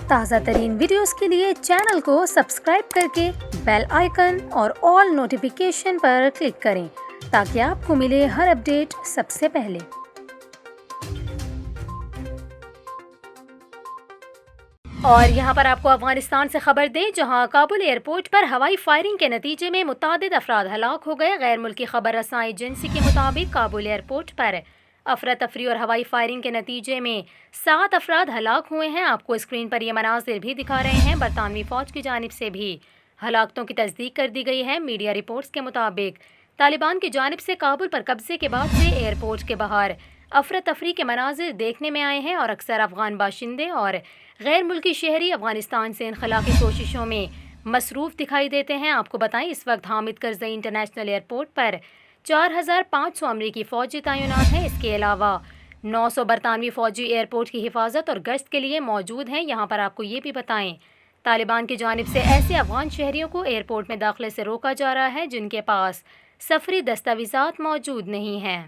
تازہ ترین ویڈیوز کے لیے چینل کو سبسکرائب کر کے بیل آئیکن اور آل نوٹیفیکیشن پر کلک کریں تاکہ آپ کو ملے ہر اپڈیٹ سب سے پہلے۔ اور یہاں پر آپ کو افغانستان سے خبر دیں، جہاں کابل ایئرپورٹ پر ہوائی فائرنگ کے نتیجے میں متعدد افراد ہلاک ہو گئے۔ غیر ملکی خبر رساں ایجنسی کے مطابق کابل ایئرپورٹ پر افراتفری اور ہوائی فائرنگ کے نتیجے میں 7 افراد ہلاک ہوئے ہیں۔ آپ کو اسکرین پر یہ مناظر بھی دکھا رہے ہیں۔ برطانوی فوج کی جانب سے بھی ہلاکتوں کی تصدیق کر دی گئی ہے۔ میڈیا رپورٹس کے مطابق طالبان کی جانب سے کابل پر قبضے کے بعد سے ایئرپورٹ کے باہر افراتفری کے مناظر دیکھنے میں آئے ہیں اور اکثر افغان باشندے اور غیر ملکی شہری افغانستان سے انخلا کی کوششوں میں مصروف دکھائی دیتے ہیں۔ آپ کو بتائیں، اس وقت حامد کرزئی انٹرنیشنل ایئرپورٹ پر 4500 امریکی فوجی تعینات ہیں۔ اس کے علاوہ 900 برطانوی فوجی ایئرپورٹ کی حفاظت اور گشت کے لیے موجود ہیں۔ یہاں پر آپ کو یہ بھی بتائیں، طالبان کی جانب سے ایسے افغان شہریوں کو ایئرپورٹ میں داخلے سے روکا جا رہا ہے جن کے پاس سفری دستاویزات موجود نہیں ہیں۔